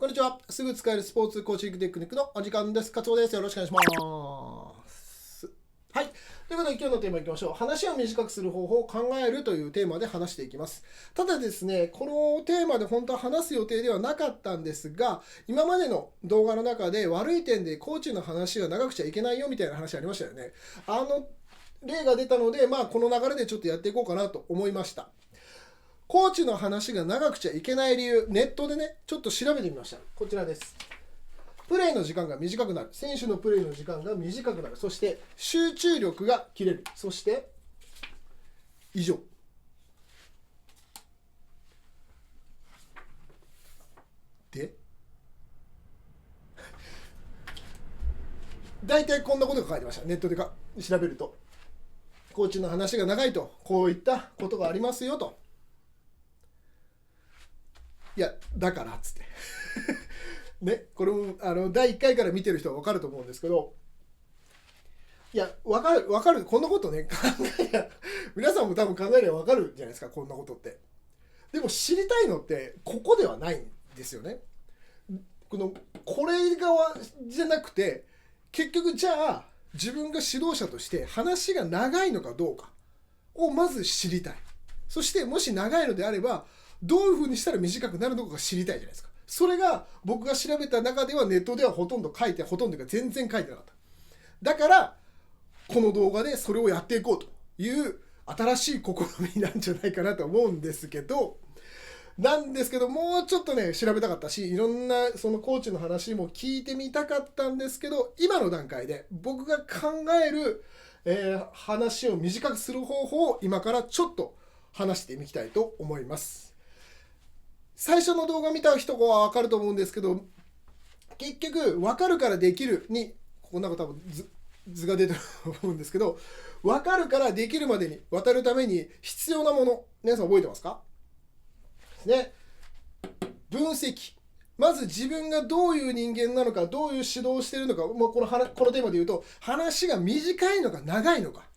こんにちは。すぐ使えるスポーツコーチングテクニックのお時間です。カツオです。よろしくお願いします。はい。ということで今日のテーマいきましょう。話を短くする方法を考えるというテーマで話していきます。ただですね、このテーマで本当は話す予定ではなかったんですが、今までの動画の中で悪い点でコーチの話が長くちゃいけないよみたいな話ありましたよね。例が出たので、この流れでちょっとやっていこうかなと思いました。コーチの話が長くちゃいけない理由、ネットでね、ちょっと調べてみました。こちらです。プレーの時間が短くなる。選手のプレーの時間が短くなる。そして、集中力が切れる。そして、以上。で、大体こんなことが書いてました。ネットで調べると。コーチの話が長いと、こういったことがありますよと。いや、だからっつって。ね、これも第1回から見てる人は分かると思うんですけど、いや、分かる、こんなことね、皆さんも多分考えれば分かるじゃないですか、こんなことって。でも知りたいのって、ここではないんですよね。これ側じゃなくて、結局じゃあ、自分が指導者として話が長いのかどうかをまず知りたい。そして、もし長いのであれば、どういうふうにしたら短くなるのか知りたいじゃないですか。それが僕が調べた中ではネットではほとんど全然書いてなかった。だからこの動画でそれをやっていこうという新しい試みなんじゃないかなと思うんですけど、もうちょっとね調べたかったし、いろんなそのコーチの話も聞いてみたかったんですけど、今の段階で僕が考える、話を短くする方法を今からちょっと話してみたいと思います。最初の動画見た人は分かると思うんですけど、結局分かるからできるにこんなこと多分図が出てると思うんですけど、分かるからできるまでに渡るために必要なもの、皆さん覚えてますかね。分析。まず自分がどういう人間なのか、どういう指導をしているのか、もうこのテーマで言うと、話が短いのか長いのか、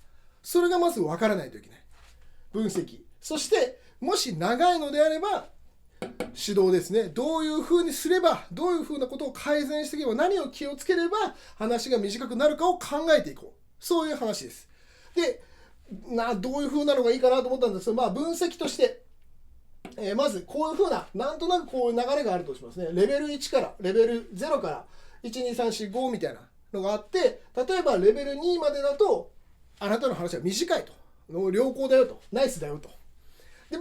それがまず分からないといけない。分析。そしてもし長いのであれば指導ですね。どういうふうにすれば、どういうふうなことを改善していけば、何を気をつければ話が短くなるかを考えていこう。そういう話です。で、どういうふうなのがいいかなと思ったんですけど、分析として、まずこういうふうな、なんとなくこういう流れがあるとしますね。レベル1から、レベル0から、1、2、3、4、5みたいなのがあって、例えばレベル2までだと、あなたの話は短いと。良好だよと。ナイスだよと。で、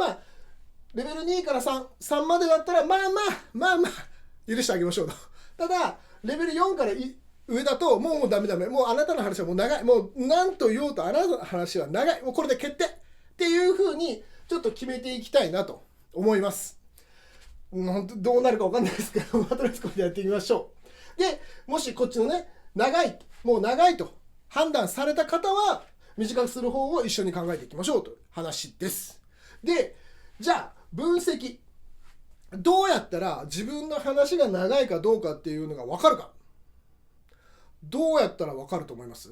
レベル2から3までだったら、許してあげましょうと。ただ、レベル4から上だと、もうダメ。もうあなたの話はもう長い。もう何と言おうとあなたの話は長い。もうこれで決定っていう風に、ちょっと決めていきたいなと思います。どうなるか分かんないですけど、とりあえずこれでやってみましょう。で、もしこっちのね、もう長いと判断された方は、短くする方を一緒に考えていきましょうという話です。で、じゃあ、分析。どうやったら自分の話が長いかどうかっていうのが分かるか。どうやったら分かると思います？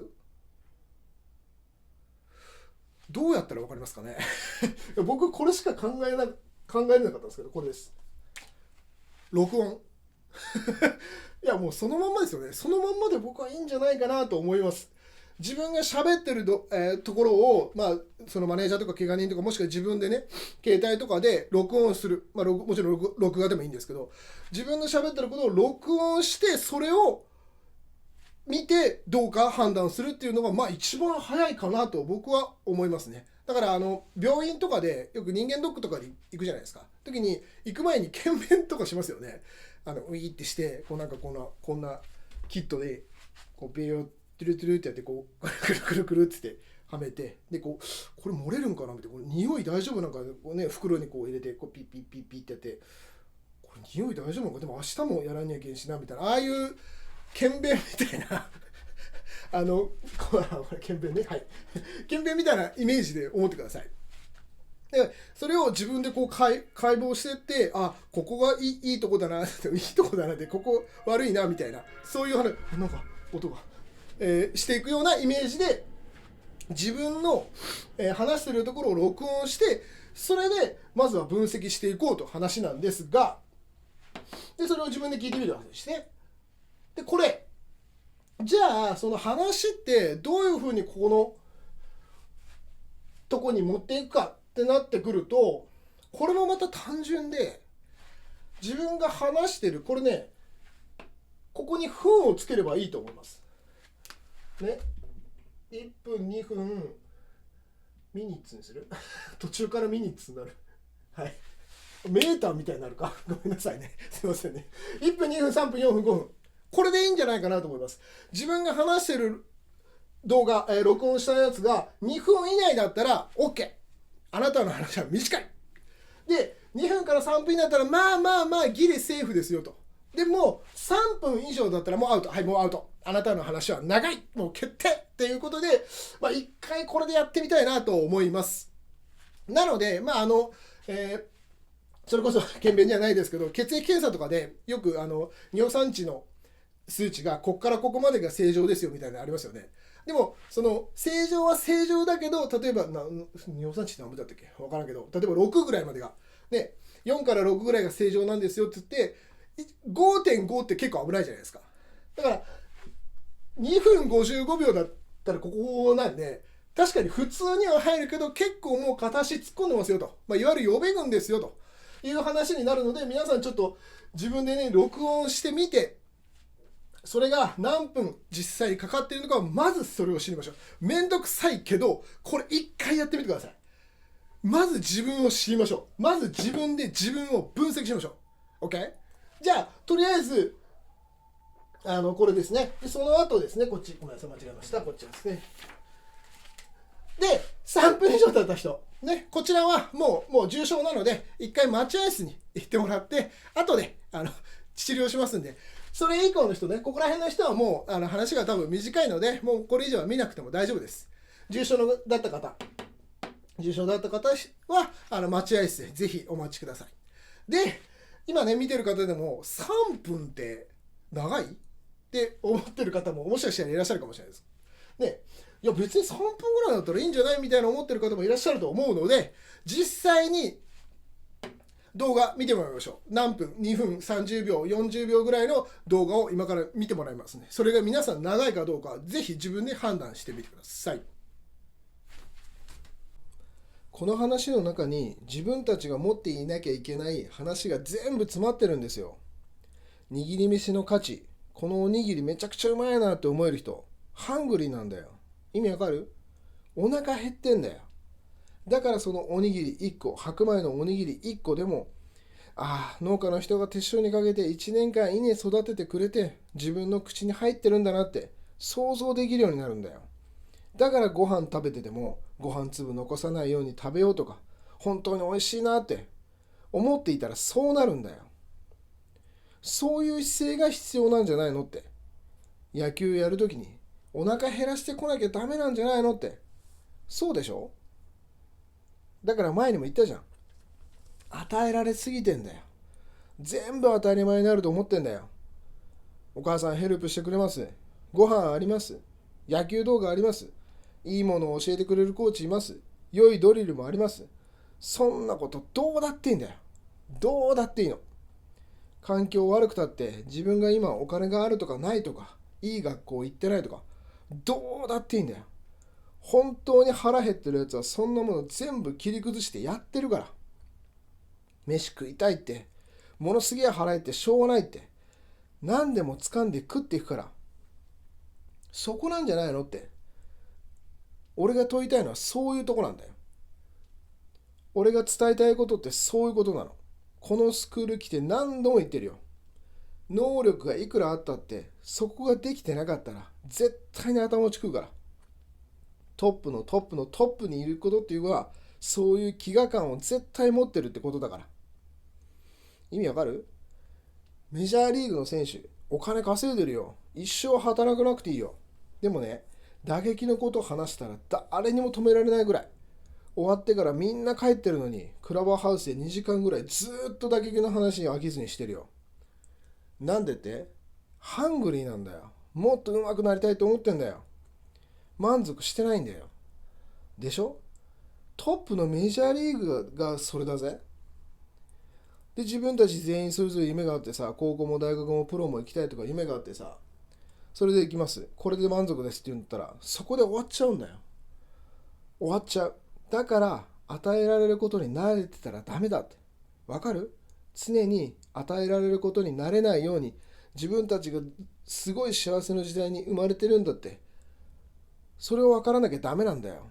どうやったら分かりますかね僕これしか考えれなかったんですけど、これです。録音いやもうそのまんまですよね。そのまんまで僕はいいんじゃないかなと思います。自分が喋ってるところを、そのマネージャーとか怪我人とか、もしくは自分でね、携帯とかで録音する。もちろん録画でもいいんですけど、自分の喋ってることを録音して、それを見てどうか判断するっていうのが、一番早いかなと僕は思いますね。だから病院とかでよく人間ドックとかで行くじゃないですか。時に行く前に検便とかしますよね。ウィーってして、こんなキットでこうベヨトゥルトゥルってやって、こうくるくるくるってはめて、でこれ漏れるんかなみたいな、これ匂い大丈夫なんかね、袋にこう入れてこうピッピッピッピッってやって、これ匂い大丈夫なのか、でも明日もやらなきゃいけんしなみたいな、ああいう検便みたいなこれ検便ね、はい検便みたいなイメージで思ってください。でそれを自分でこう解剖してって、ここがいいとこだな、いいとこだなって、ここ悪いなみたいな、そういう話、なんか音がしていくようなイメージで自分の、話しているところを録音して、それでまずは分析していこうと話なんですが、でそれを自分で聞いてみるわけですね。でこれじゃあその話ってどういうふうにここのとこに持っていくかってなってくると、これもまた単純で、自分が話してるこれね、ここに分をつければいいと思いますね。1分2分ミニッツにする途中からミニッツになる、はい、メーターみたいになるかごめんなさいね、すいませんね。1分2分3分4分5分、これでいいんじゃないかなと思います。自分が話してる動画、録音したやつが2分以内だったら OK、 あなたの話は短いで、2分から3分になったらまあギリセーフですよと。でも3分以上だったらもうアウト、はいもうアウト、あなたの話は長い、もう決定っていうことで、一回これでやってみたいなと思います。なのでそれこそ検便じゃないですけど、血液検査とかでよく尿酸値の数値がここからここまでが正常ですよみたいなのありますよね。でもその正常は正常だけど、例えば尿酸値って何分だったっけ分からんけど、例えば6ぐらいまでがで4から6ぐらいが正常なんですよって言って 5.5 って結構危ないじゃないですか。だから2分55秒だったらここなんで、確かに普通には入るけど結構もう片足突っ込んでますよと、いわゆる予備軍ですよという話になるので、皆さんちょっと自分でね録音してみて、それが何分実際にかかっているのか、まずそれを知りましょう。めんどくさいけどこれ一回やってみてください。まず自分を知りましょう。まず自分で自分を分析しましょう。 OK。 じゃあとりあえずこれですね。でその後ですね、こっちごめんなさい間違えました、こっちですね。で3分以上経った人ね、こちらはもう重症なので一回待合室に行ってもらって、後で治療しますんで、それ以降の人ね、ここら辺の人はもう話が多分短いので、もうこれ以上は見なくても大丈夫です。重症だった方は待合室でぜひお待ちください。で今ね見てる方でも3分って長いって思ってる方ももしかしたらいらっしゃるかもしれないですね。いや別に3分ぐらいだったらいいんじゃないみたいな思ってる方もいらっしゃると思うので、実際に動画見てもらいましょう。何分、2分、30秒、40秒ぐらいの動画を今から見てもらいますね。それが皆さん長いかどうかはぜひ自分で判断してみてください。この話の中に自分たちが持っていなきゃいけない話が全部詰まってるんですよ。握り飯の価値、このおにぎりめちゃくちゃうまいなって思える人、ハングリーなんだよ。意味わかる？お腹減ってんだよ。だからそのおにぎり1個、白米のおにぎり1個でも、農家の人が手塩にかけて1年間稲育ててくれて自分の口に入ってるんだなって想像できるようになるんだよ。だからご飯食べててもご飯粒残さないように食べようとか、本当に美味しいなって思っていたらそうなるんだよ。そういう姿勢が必要なんじゃないのって。野球やるときにお腹減らしてこなきゃダメなんじゃないのって。そうでしょ？だから前にも言ったじゃん。与えられすぎてんだよ。全部当たり前になると思ってんだよ。お母さんヘルプしてくれます。ご飯あります。野球動画あります。いいものを教えてくれるコーチいます。良いドリルもあります。そんなことどうだっていいんだよ。どうだっていいの。環境悪くたって自分が今お金があるとかないとか、いい学校行ってないとか、どうだっていいんだよ。本当に腹減ってるやつはそんなもの全部切り崩してやってるから。飯食いたいって、ものすげえ腹減ってしょうがないって、何でも掴んで食っていくから。そこなんじゃないのって。俺が問いたいのはそういうとこなんだよ。俺が伝えたいことってそういうことなの。このスクール来て何度も言ってるよ。能力がいくらあったってそこができてなかったら絶対に頭打ち食うから。トップのトップのトップにいることっていうのはそういう飢餓感を絶対持ってるってことだから。意味わかる？メジャーリーグの選手お金稼いでるよ。一生働かなくていいよ。でもね、打撃のことを話したら誰にも止められないぐらい。終わってからみんな帰ってるのにクラブハウスで2時間ぐらいずっと打撃の話に飽きずにしてるよ。なんでって？ハングリーなんだよ。もっと上手くなりたいと思ってんだよ。満足してないんだよ。でしょ？トップのメジャーリーグがそれだぜ。で自分たち全員それぞれ夢があってさ、高校も大学もプロも行きたいとか夢があってさ、それで行きます、これで満足ですって言ったら、そこで終わっちゃうんだよ。終わっちゃう。だから与えられることに慣れてたらダメだって。わかる？常に与えられることになれないように、自分たちがすごい幸せの時代に生まれてるんだって。それを分からなきゃダメなんだよ。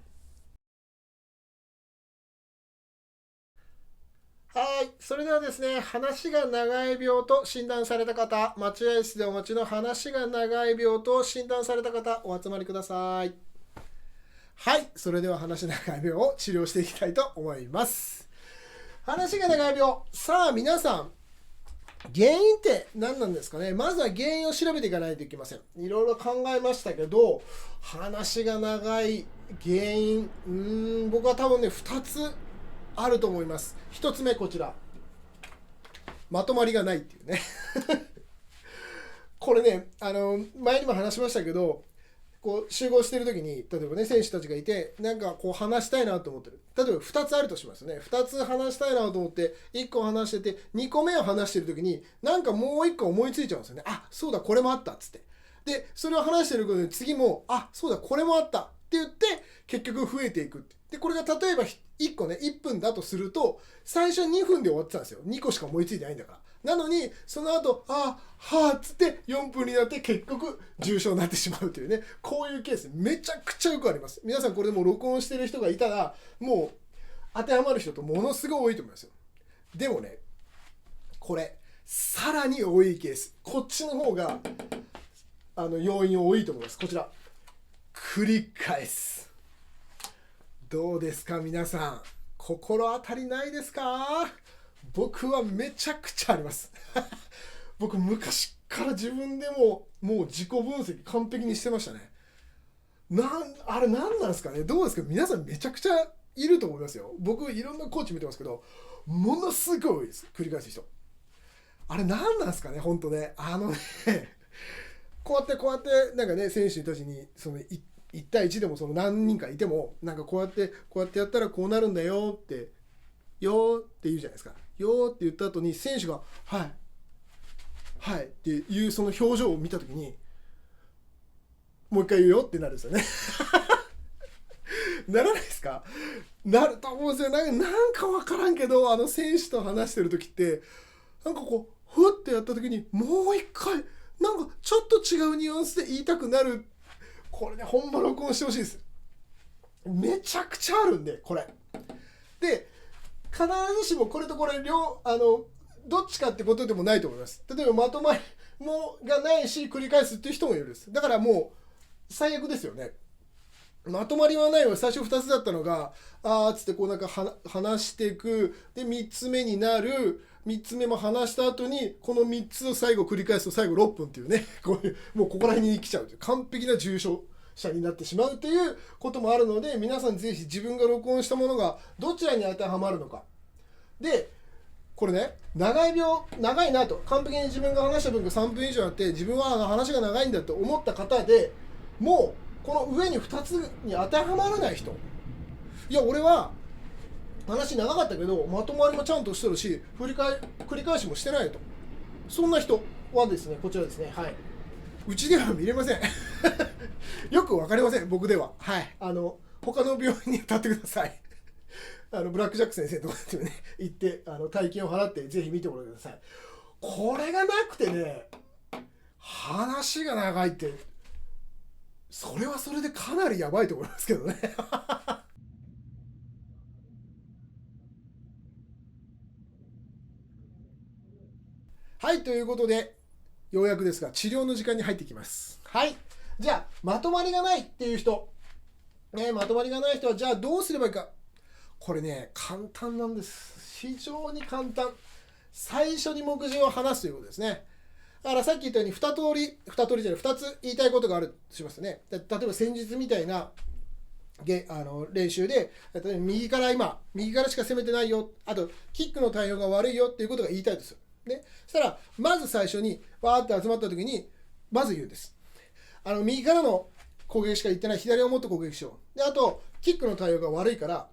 はい、それではですね、話が長い病と診断された方、待合室でお待ちの話が長い病と診断された方、お集まりください。はい、それでは話が長い病を治療していきたいと思います。話が長い病、さあ皆さん、原因って何なんですかね。まずは原因を調べていかないといけません。いろいろ考えましたけど、話が長い原因、僕は多分ね、2つあると思います。1つ目、こちら。まとまりがないっていうね。これね、前にも話しましたけど、こう集合してる時に、例えばね、選手たちがいて、なんかこう話したいなと思ってる。例えば2つあるとしますね。2つ話したいなと思って、1個話してて、2個目を話してる時に、なんかもう1個思いついちゃうんですよね。あ、そうだ、これもあったっつって。で、それを話してることで次も、あ、そうだ、これもあったって言って、結局増えていくって。で、これが例えば1個ね、1分だとすると、最初2分で終わってたんですよ。2個しか思いついてないんだから。なのに、その後、はぁっつって4分になって結局重症になってしまうというね、こういうケースめちゃくちゃよくあります。皆さんこれでも録音してる人がいたら、もう当てはまる人とものすごい多いと思いますよ。でもね、これ、さらに多いケース。こっちの方が、要因多いと思います。こちら。繰り返す。どうですか皆さん。心当たりないですか？僕はめちゃくちゃあります僕昔から自分でももう自己分析完璧にしてましたね。あれ何なんですかね。どうですか皆さん。めちゃくちゃいると思いますよ。僕いろんなコーチ見てますけど、ものすごい多いです。繰り返す人。あれ何なんですかね本当ね。こうやってなんかね、選手たちにその1対1でもその何人かいても、なんかこうやってやったらこうなるんだよって言うじゃないですか。よーって言った後に選手がはいはいっていうその表情を見た時に、もう一回言うよってなるんですよねならないですか？なると思うんですよ。なんか分からんけど、選手と話してる時ってなんかこうふってやった時にもう一回なんかちょっと違うニュアンスで言いたくなる。これね、ほんま録音してほしいです。めちゃくちゃあるんで、これで必ずしもこれとこれどっちかってことでもないと思います。例えばまとまりもがないし繰り返すっていう人もいるんです。だからもう最悪ですよね。まとまりはないわ。最初2つだったのがあーっつってこうなんか話していく。で3つ目になる。3つ目も話した後にこの3つを最後繰り返すと最後6分っていうね、こういうもうここら辺に来ちゃうという完璧な重症者になってしまうということもあるので、皆さんぜひ自分が録音したものがどちらに当てはまるのか。でこれね、長いなと完璧に自分が話した分が3分以上あって自分は話が長いんだと思った方で、もうこの上に2つに当てはまらない人、いや俺は話長かったけどまとまりもちゃんとしてるし繰り返しもしてないと、そんな人はですね、こちらですね。はい、うちでは見れませんよく分かりません僕では。はい、他の病院に立ってくださいブラックジャック先生とかってね行って大金を払ってぜひ見てもらってください。これがなくてね、話が長いってそれはそれでかなりやばいと思いますけどねはい、ということでようやくですが治療の時間に入ってきます。はい、じゃあまとまりがないっていう人、まとまりがない人はじゃあどうすればいいか。これね、簡単なんです。非常に簡単。最初に目次を話すということですね。だからさっき言ったように2つ言いたいことがあるとしますね。例えば先日みたいな練習で、例えば右からしか攻めてないよ、あとキックの対応が悪いよっていうことが言いたいとする。ね、そしたらまず最初にわーって集まった時にまず言うんです。右からの攻撃しか言ってない、左をもっと攻撃しよう。であとキックの対応が悪いから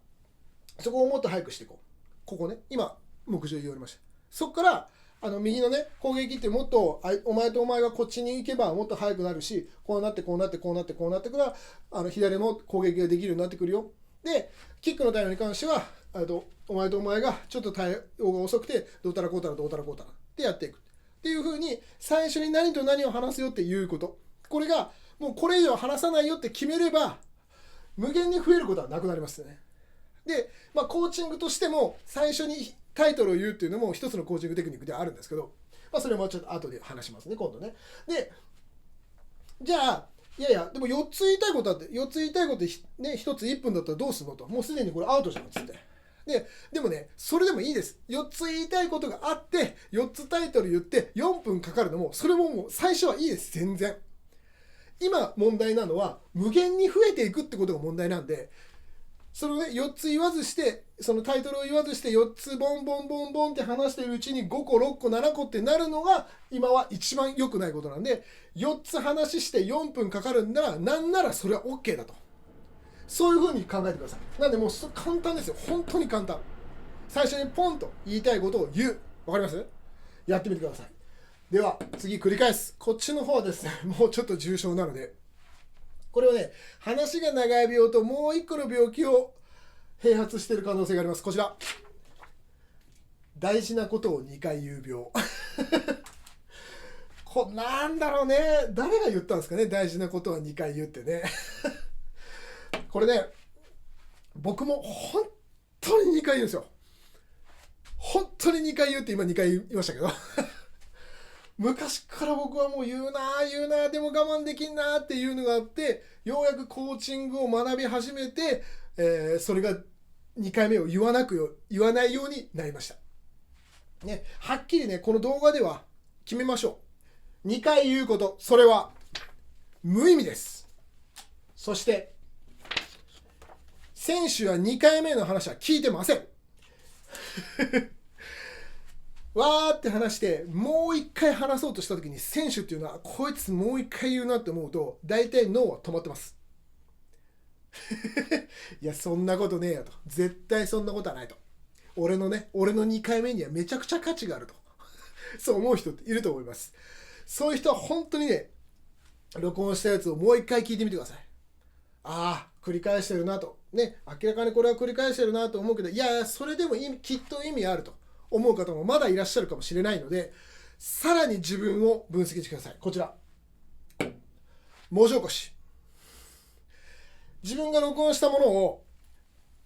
そこをもっと早くしていこう。ここね、今目次を言われました。そこから右のね攻撃ってもっとお前とお前がこっちに行けばもっと速くなるし、こうなってこうなってこうなってこうなってから左の攻撃ができるようになってくるよ。でキックの対応に関してはお前とお前がちょっと対応が遅くてどうたらこうたらどうたらこうたらってやっていくっていう風に、最初に何と何を話すよっていうこと、これがもうこれ以上話さないよって決めれば無限に増えることはなくなりますよね。で、コーチングとしても最初にタイトルを言うっていうのも一つのコーチングテクニックではあるんですけど、それもちょっと後で話しますね、今度ね。でじゃあいやいやでも4つ言いたいことあって、4つ言いたいことね、1つ1分だったらどうするのと、もうすでにこれアウトじゃんっつって。でもね、それでもいいです。4つ言いたいことがあって4つタイトル言って4分かかるのも、それももう最初はいいです。全然。今問題なのは無限に増えていくってことが問題なんで、それをね4つ言わずして、そのタイトルを言わずして4つボンボンボンボンって話しているうちに5個6個7個ってなるのが今は一番良くないことなんで、4つ話して4分かかるんなら、なんならそれは OK だと、そういう風に考えてください。なんでもう簡単ですよ、本当に簡単。最初にポンと言いたいことを言う。わかります？やってみてください。では次繰り返す。こっちの方はですね、もうちょっと重症なので、これはね、話が長い病ともう一個の病気を併発している可能性があります。こちら、大事なことを2回言う病なんだろうね、誰が言ったんですかね、大事なことは2回言うってねこれね、僕も本当に2回言うんですよ。本当に2回言うって今2回言いましたけど昔から僕はもう言うなでも我慢できんなっていうのがあって、ようやくコーチングを学び始めて、それが2回目を言わないようになりました、ね。はっきりね、この動画では決めましょう。2回言うこと、それは無意味です。そして選手は2回目の話は聞いてませんわーって話してもう一回話そうとした時に、選手っていうのはこいつもう一回言うなって思うと大体脳は止まってますいやそんなことねえよと、絶対そんなことはないと、俺の2回目にはめちゃくちゃ価値があるとそう思う人っていると思います。そういう人は本当にね、録音したやつをもう一回聞いてみてください。ああ繰り返してるなとね、明らかにこれは繰り返してるなと思うけど、いやそれでもきっと意味あると思う方もまだいらっしゃるかもしれないので、さらに自分を分析してください。こちら、文字起こし。自分が録音したものを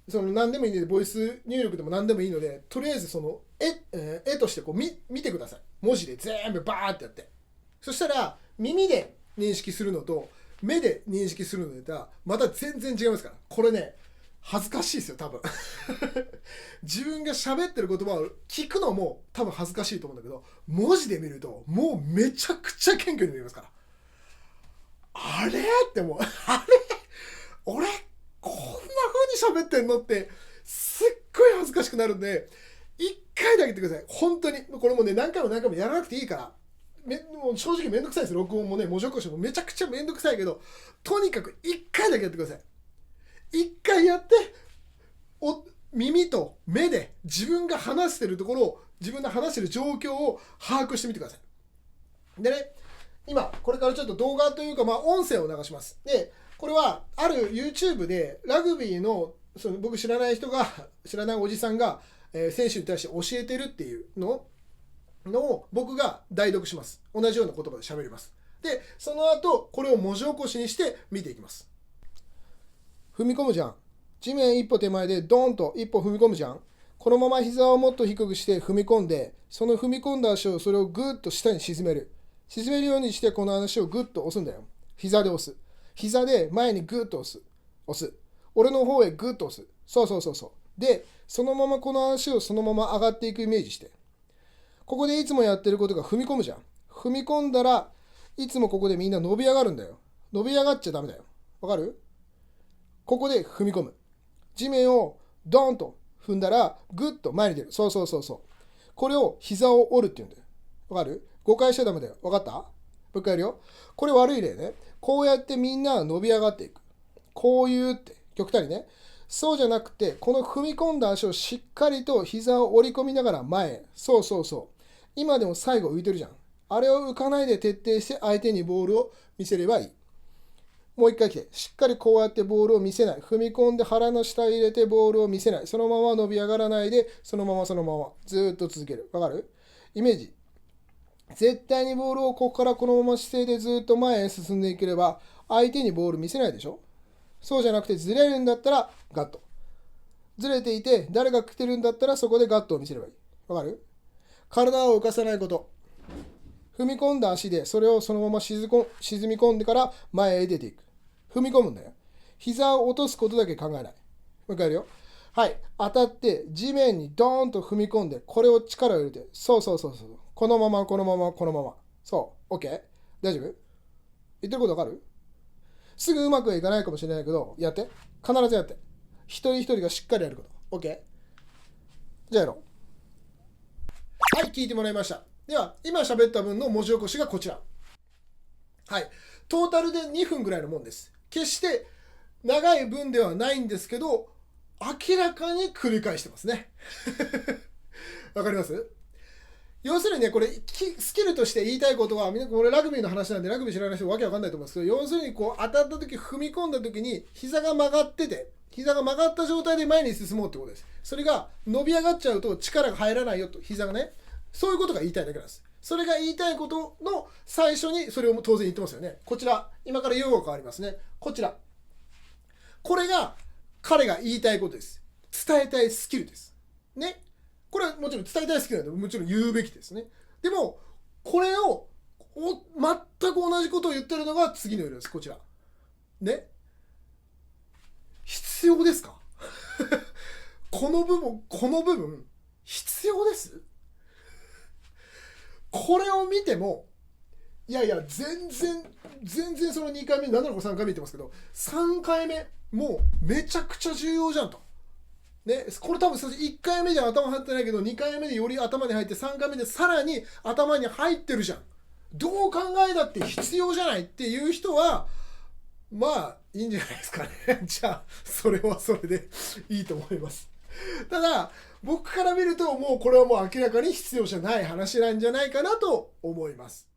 何でもいいので、ボイス入力でも何でもいいので、とりあえず絵として見てください。文字で全部バーってやって、そしたら耳で認識するのと目で認識するのでまた全然違いますから。これね、恥ずかしいですよ多分自分が喋ってる言葉を聞くのも多分恥ずかしいと思うんだけど、文字で見るともうめちゃくちゃ謙虚に見えますから、あれってもうあれ俺こんな風に喋ってんのってすっごい恥ずかしくなるんで、一回だけ言ってください。本当にこれもね、何回もやらなくていいから。もう正直めんどくさいです。録音もね、文字起こしもめちゃくちゃめんどくさいけど、とにかく一回だけやってください。一回やって耳と目で自分が話してるところを、自分の話してる状況を把握してみてください。でね、今これからちょっと動画というか音声を流します。でこれはある YouTube でラグビーの僕知らないおじさんが、選手に対して教えてるっていうのを僕が代読します。同じような言葉で喋ります。でその後これを文字起こしにして見ていきます。踏み込むじゃん。地面一歩手前でドーンと一歩踏み込むじゃん。このまま膝をもっと低くして踏み込んで、その踏み込んだ足をそれをグッと下に沈めるようにして、この足をグッと押すんだよ。膝で押す。膝で前にグッと押す。俺の方へグッと押す。そうで、そのままこの足をそのまま上がっていくイメージして、ここでいつもやってることが踏み込むじゃん。踏み込んだらいつもここでみんな伸び上がるんだよ。伸び上がっちゃダメだよ。わかる？ここで踏み込む。地面をドーンと踏んだらグッと前に出る。そう。これを膝を折るって言うんだよ。わかる？誤解しちゃダメだよ。わかった？もう一回やるよ。これ悪い例ね。こうやってみんな伸び上がっていく。こういうって極端にね。そうじゃなくて、この踏み込んだ足をしっかりと膝を折り込みながら前へ。そうそうそう。今でも最後浮いてるじゃん。あれを浮かないで徹底して相手にボールを見せればいい。もう一回来て、しっかりこうやってボールを見せない。踏み込んで腹の下入れてボールを見せない。そのまま伸び上がらないで、そのままずーっと続ける。わかる？イメージ。絶対にボールをここからこのまま姿勢でずっと前へ進んでいければ、相手にボール見せないでしょ？そうじゃなくて、ずれるんだったらガット。ずれていて、誰が来てるんだったらそこでガットを見せればいい。わかる？体を浮かさないこと。踏み込んだ足でそれをそのまま沈み込んでから前へ出ていく。踏み込むんだよ。膝を落とすことだけ考えない。もう一回やるよ。はい。当たって地面にドーンと踏み込んで、これを力を入れて。そう。このまま。そう。OK？ 大丈夫？言ってることわかる？すぐうまくはいかないかもしれないけど、やって。必ずやって。一人一人がしっかりやること。OK？ じゃあやろう。はい、聞いてもらいました。では、今喋った分の文字起こしがこちら。はい。トータルで2分ぐらいのもんです。決して長い文ではないんですけど、明らかに繰り返してますね。わかります？要するにね、これ、スキルとして言いたいことは、これラグビーの話なんで、ラグビー知らない人わけわかんないと思うんですけど、要するにこう当たった時、踏み込んだ時に、膝が曲がってて、膝が曲がった状態で前に進もうってことです。それが伸び上がっちゃうと力が入らないよと、膝がね。そういうことが言いたいだけなんです。それが言いたいことの最初にそれを当然言ってますよね。こちら、今から用語が変わりますね。こちら。これが彼が言いたいことです。伝えたいスキルです。ね。これはもちろん伝えたいスキルなんで、もちろん言うべきですね。でも、これを全く同じことを言ってるのが次の色です。こちら。ね。必要ですか？この部分、必要です？これを見ても、いや全然その2回目、なんなら3回目言ってますけど、3回目、もうめちゃくちゃ重要じゃんと。ね、これ多分1回目じゃ頭入ってないけど、2回目でより頭に入って、3回目でさらに頭に入ってるじゃん。どう考えたって必要じゃないっていう人は、まあ、いいんじゃないですかね。じゃあ、それはそれでいいと思います。ただ、僕から見ると、もうこれはもう明らかに必要じゃない話なんじゃないかなと思います。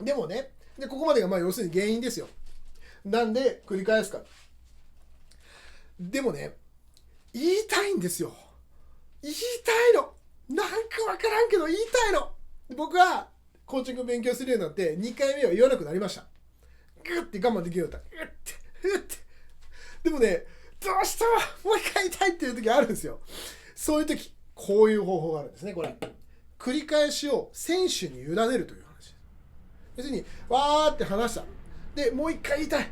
でもね、ここまでがまあ要するに原因ですよ。なんで繰り返すか。でもね、言いたいんですよ。言いたいの。なんかわからんけど言いたいの。僕はコーチング勉強するようになって2回目は言わなくなりました。グッて我慢できるようになった。グッて。でもね、どうしてももう一回言いたいっていう時あるんですよ。そういう時、こういう方法があるんですね、これ。繰り返しを選手に委ねるという話です。要するに、わーって話した。で、もう一回言いたいっ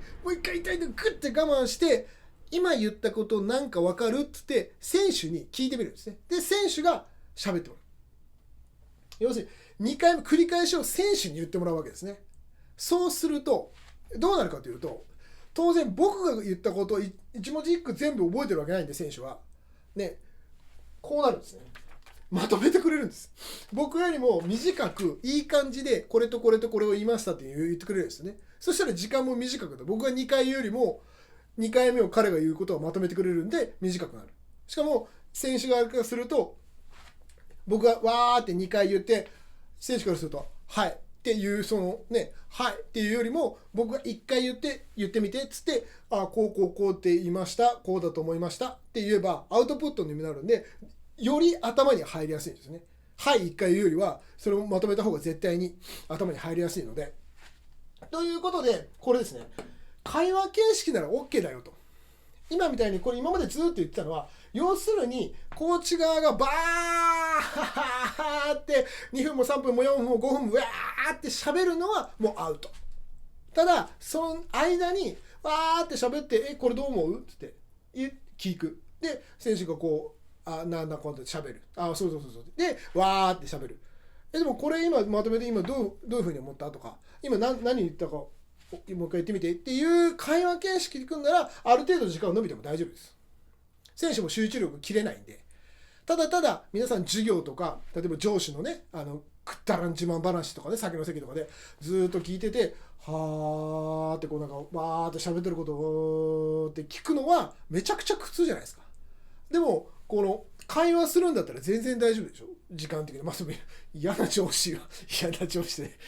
てグッて我慢して、今言ったことなんか分かるって言って選手に聞いてみるんですね。で、選手が喋ってもらう。要するに2回目繰り返しを選手に言ってもらうわけですね。そうするとどうなるかというと、当然僕が言ったことを一文字一句全部覚えてるわけないんで、選手はね、こうなるんですね。まとめてくれるんです。僕よりも短くいい感じでこれとこれとこれを言いましたって言ってくれるんですね。そしたら時間も短くて、僕が2回言うよりも2回目を彼が言うことをまとめてくれるんで短くなる。しかも選手側からすると、僕がわーって2回言って、選手からするとはいっていうそのね、はいっていうよりも、僕が1回言ってみてっつって、こうって言いました、こうだと思いましたって言えばアウトプットになるんで、より頭に入りやすいんですね。はい1回言うよりはそれをまとめた方が絶対に頭に入りやすいので。ということで、これですね、会話形式なら OK だよと。今みたいに、これ今までずっと言ってたのは、要するにコーチ側がバーって2分も3分も4分も5分もわーって喋るのはもうアウト。ただその間にわーって喋って、これどう思うって聞く。で選手がこうなんだこう喋る。そうでわーって喋る。でもこれ今まとめて、今どういうふうに思ったとか、今何言ったかもう一回言ってみてっていう会話形式で組んだら、ある程度時間を伸びても大丈夫です。選手も集中力切れないんで。ただただ皆さん授業とか、例えば上司のねくったらん自慢話とかね、酒の席とかでずっと聞いてて、はーってこうなんかわーって喋ってることをって聞くのはめちゃくちゃ苦痛じゃないですか。でもこの会話するんだったら全然大丈夫でしょ、時間的に。まあ嫌な上司は嫌な上司で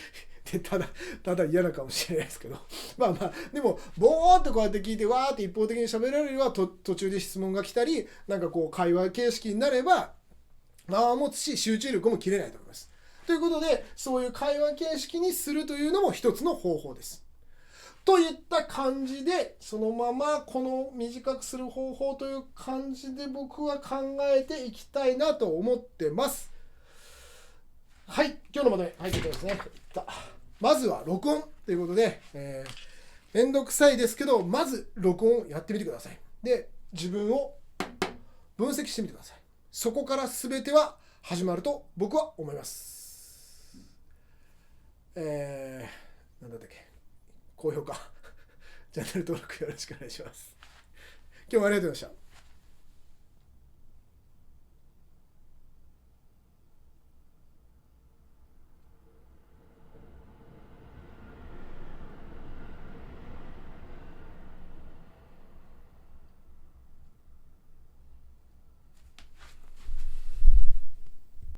ただ嫌なかもしれないですけど、まあでもボーってこうやって聞いてわーって一方的に喋られるは途中で質問が来たり、なんかこう会話形式になれば間を持つし集中力も切れないと思います。ということで、そういう会話形式にするというのも一つの方法です。といった感じで、そのままこの短くする方法という感じで僕は考えていきたいなと思ってます。はい、今日のまとめ、はい、ですね。まずは録音ということで、めんどくさいですけど、まず録音をやってみてください。で、自分を分析してみてください。そこから全ては始まると僕は思います。なんだったっけ、高評価チャンネル登録よろしくお願いします。今日もありがとうございました。